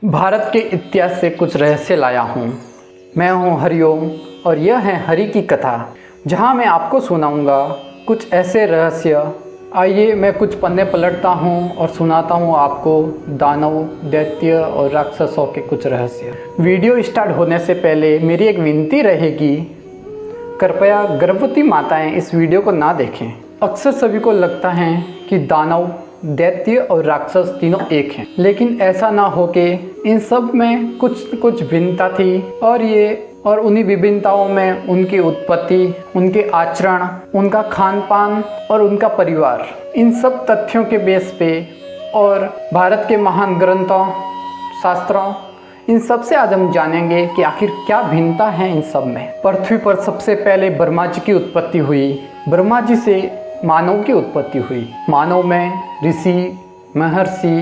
भारत के इतिहास से कुछ रहस्य लाया हूँ। मैं हूँ हरिओम और यह है हरि की कथा, जहाँ मैं आपको सुनाऊँगा कुछ ऐसे रहस्य। आइए मैं कुछ पन्ने पलटता हूँ और सुनाता हूँ आपको दानव, दैत्य और राक्षसों के कुछ रहस्य। वीडियो स्टार्ट होने से पहले मेरी एक विनती रहेगी, कृपया गर्भवती माताएं इस वीडियो को ना देखें। अक्सर सभी को लगता है कि दानव, दैत्य और राक्षस तीनों एक हैं, लेकिन ऐसा ना हो कि इन सब में कुछ भिन्नता थी और उन्हीं विभिन्नताओं में उनकी उत्पत्ति, उनके आचरण, उनका खान पान और उनका परिवार, इन सब तथ्यों के बेस पे और भारत के महान ग्रंथों, शास्त्रों, इन सब से आज हम जानेंगे कि आखिर क्या भिन्नता है इन सब में। पृथ्वी पर सबसे पहले ब्रह्मा जी की उत्पत्ति हुई। ब्रह्मा जी से मानव की उत्पत्ति हुई। मानव में ऋषि, महर्षि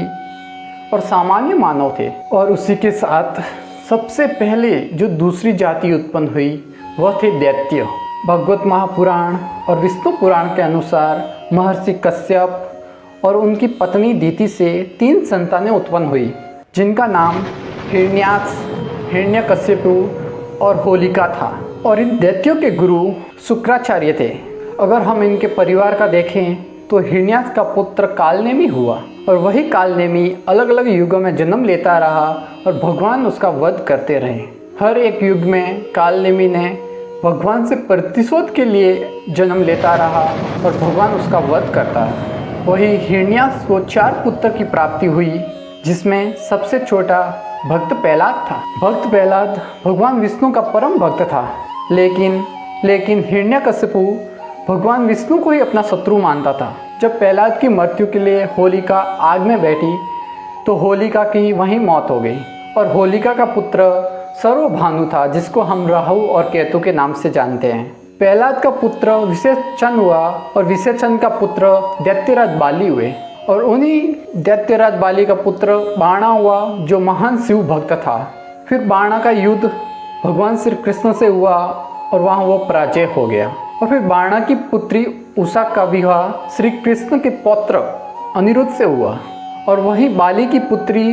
और सामान्य मानव थे, और उसी के साथ सबसे पहले जो दूसरी जाति उत्पन्न हुई वह थे दैत्य। भगवत महापुराण और विष्णु पुराण के अनुसार महर्षि कश्यप और उनकी पत्नी दीति से 3 संतानें उत्पन्न हुई, जिनका नाम हिरण्याक्ष, हिरण्यकश्यपु और होलिका था। और इन दैत्यों के गुरु शुक्राचार्य थे। अगर हम इनके परिवार का देखें तो हिरण्याक्ष का पुत्र कालनेमि हुआ, और वही कालनेमि अलग अलग युगों में जन्म लेता रहा और भगवान उसका वध करते रहे। हर एक युग में कालनेमि ने भगवान से प्रतिशोध के लिए जन्म लेता रहा और भगवान उसका वध करता रहा। वही हिरण्याक्ष को 4 पुत्र की प्राप्ति हुई, जिसमें सबसे छोटा भक्त प्रहलाद था। भक्त प्रहलाद भगवान विष्णु का परम भक्त था, लेकिन हिरण्यकश्यपु भगवान विष्णु को ही अपना शत्रु मानता था। जब प्रहलाद की मृत्यु के लिए होलिका आग में बैठी तो होलिका की वहीं मौत हो गई, और होलिका का पुत्र सर्वभानु था, जिसको हम राहु और केतु के नाम से जानते हैं। प्रहलाद का पुत्र विषेचन हुआ, और विषेचन का पुत्र दैत्यराज बाली हुए, और उन्हीं दैत्यराज बाली का पुत्र बाणा हुआ, जो महान शिव भक्त था। फिर बाणा का युद्ध भगवान श्री कृष्ण से हुआ और वहाँ वो पराजय हो गया। और फिर बाणा की पुत्री उषा का विवाह श्री कृष्ण के पौत्र अनिरुद्ध से हुआ, और वहीं बाली की पुत्री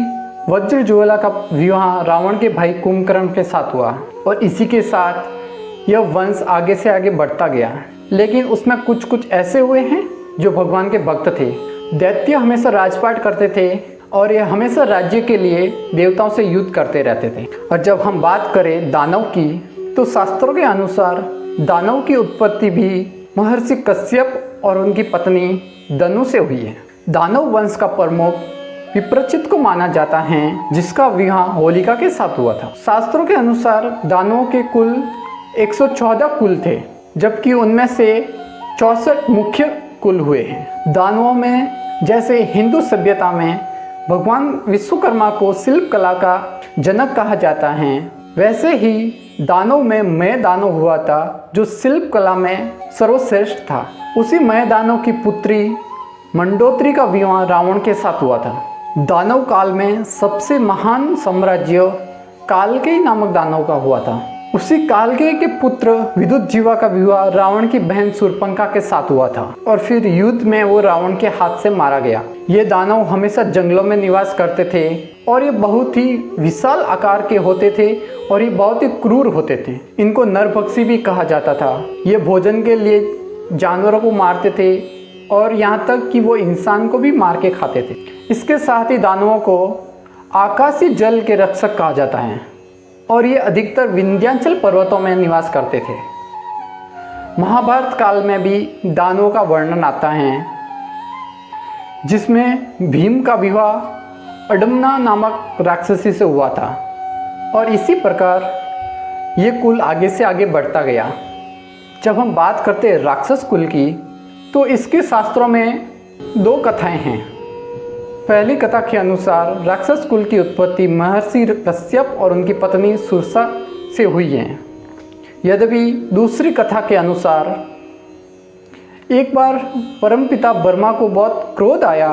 वज्रज्वाला का विवाह रावण के भाई कुंभकर्ण के साथ हुआ। और इसी के साथ यह वंश आगे से आगे बढ़ता गया, लेकिन उसमें कुछ ऐसे हुए हैं जो भगवान के भक्त थे। दैत्य हमेशा राजपाट करते थे, और यह हमेशा राज्य के लिए देवताओं से युद्ध करते रहते थे। और जब हम बात करें दानव की, तो शास्त्रों के अनुसार दानव की उत्पत्ति भी महर्षि कश्यप और उनकी पत्नी दनु से हुई है। दानव वंश का प्रमुख विप्रचित को माना जाता है, जिसका विवाह होलिका के साथ हुआ था। शास्त्रों के अनुसार दानवों के कुल 114 कुल थे, जबकि उनमें से 64 मुख्य कुल हुए हैं। दानवों में जैसे हिंदू सभ्यता में भगवान विश्वकर्मा को शिल्प कला का जनक कहा जाता है, वैसे ही दानव में मय दानव हुआ था, जो शिल्प कला में सर्वश्रेष्ठ था। उसी मय दानव की पुत्री मंडोत्री का विवाह रावण के साथ हुआ था। दानव काल में सबसे महान साम्राज्य कालकेय नामक दानव का हुआ था। उसी कालकेय के पुत्र विद्युतजीवा का विवाह रावण की बहन शूर्पणखा के साथ हुआ था, और फिर युद्ध में वो रावण के हाथ से मारा गया। ये दानव हमेशा जंगलों में निवास करते थे, और ये बहुत ही विशाल आकार के होते थे, और ये बहुत ही क्रूर होते थे। इनको नरभक्षी भी कहा जाता था। ये भोजन के लिए जानवरों को मारते थे, और यहाँ तक कि वो इंसान को भी मार के खाते थे। इसके साथ ही दानवों को आकाशीय जल के रक्षक कहा जाता है, और ये अधिकतर विंध्याचल पर्वतों में निवास करते थे। महाभारत काल में भी दानवों का वर्णन आता है, जिसमें भीम का विवाह अडम्ना नामक राक्षसी से हुआ था, और इसी प्रकार ये कुल आगे से आगे बढ़ता गया। जब हम बात करते हैं राक्षस कुल की, तो इसके शास्त्रों में 2 कथाएं हैं। पहली कथा के अनुसार राक्षस कुल की उत्पत्ति महर्षि कश्यप और उनकी पत्नी सुरसा से हुई है। यद्यपि दूसरी कथा के अनुसार एक बार परमपिता ब्रह्मा को बहुत क्रोध आया,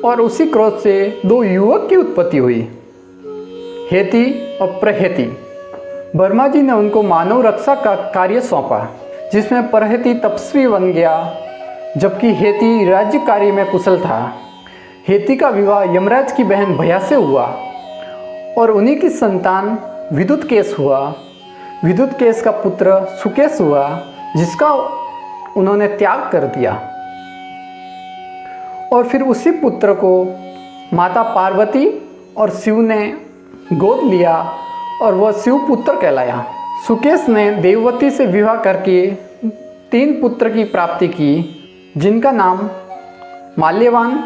और उसी क्रोध से 2 युवक की उत्पत्ति हुई, हेति और प्रहेति। ब्रह्मा जी ने उनको मानव रक्षा का कार्य सौंपा, जिसमें प्रहेति तपस्वी बन गया, जबकि हेति राज्य कार्य में कुशल था। हेति का विवाह यमराज की बहन भया से हुआ, और उन्हीं की संतान विद्युतकेश हुआ। विद्युतकेश का पुत्र सुकेश हुआ, जिसका उन्होंने त्याग कर दिया। और फिर उसी पुत्र को माता पार्वती और शिव ने गोद लिया और वह शिवपुत्र कहलाया। सुकेश ने देववती से विवाह करके 3 पुत्र की प्राप्ति की, जिनका नाम माल्यवान,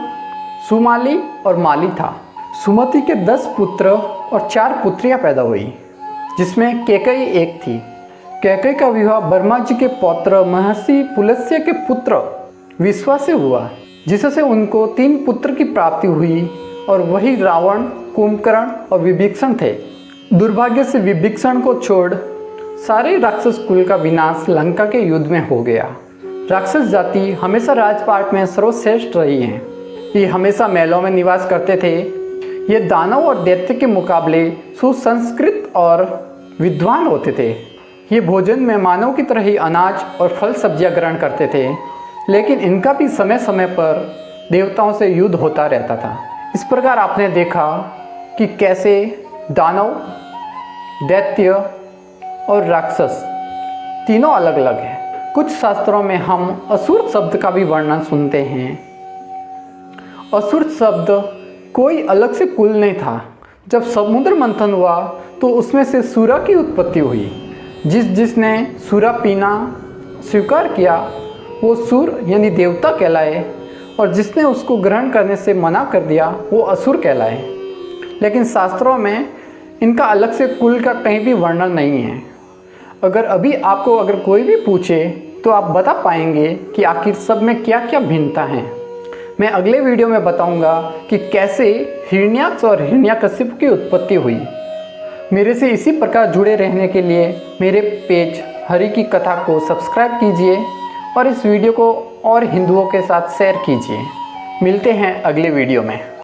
सुमाली और माली था। सुमति के 10 पुत्र और 4 पुत्रियां पैदा हुई, जिसमें कैकेयी एक थी। कैकेयी का विवाह ब्रह्मा जी के पौत्र महर्षि पुलस्त्य के पुत्र विश्वा से हुआ, जिससे उनको 3 पुत्र की प्राप्ति हुई और वही रावण, कुंभकर्ण और विभीषण थे। दुर्भाग्य से विभीषण को छोड़ सारे राक्षस कुल का विनाश लंका के युद्ध में हो गया। राक्षस जाति हमेशा राजपाट में सर्वश्रेष्ठ रही है। ये हमेशा महलों में निवास करते थे। ये दानव और दैत्य के मुकाबले सुसंस्कृत और विद्वान होते थे। ये भोजन में मानव की तरह ही अनाज और फल सब्जियां ग्रहण करते थे, लेकिन इनका भी समय समय पर देवताओं से युद्ध होता रहता था। इस प्रकार आपने देखा कि कैसे दानव, दैत्य और राक्षस तीनों अलग अलग हैं। कुछ शास्त्रों में हम असुर शब्द का भी वर्णन सुनते हैं। असुर शब्द कोई अलग से कुल नहीं था। जब समुद्र मंथन हुआ तो उसमें से सूरा की उत्पत्ति हुई। जिसने सूरा पीना स्वीकार किया वो सूर यानी देवता कहलाए, और जिसने उसको ग्रहण करने से मना कर दिया वो असुर कहलाए। लेकिन शास्त्रों में इनका अलग से कुल का कहीं भी वर्णन नहीं है। अगर कोई भी पूछे तो आप बता पाएंगे कि आखिर सब में क्या क्या भिन्नता है। मैं अगले वीडियो में बताऊंगा कि कैसे हिरण्याक्ष और हिरण्यकशिपु की उत्पत्ति हुई। मेरे से इसी प्रकार जुड़े रहने के लिए मेरे पेज हरि की कथा को सब्सक्राइब कीजिए और इस वीडियो को और हिंदुओं के साथ शेयर कीजिए। मिलते हैं अगले वीडियो में।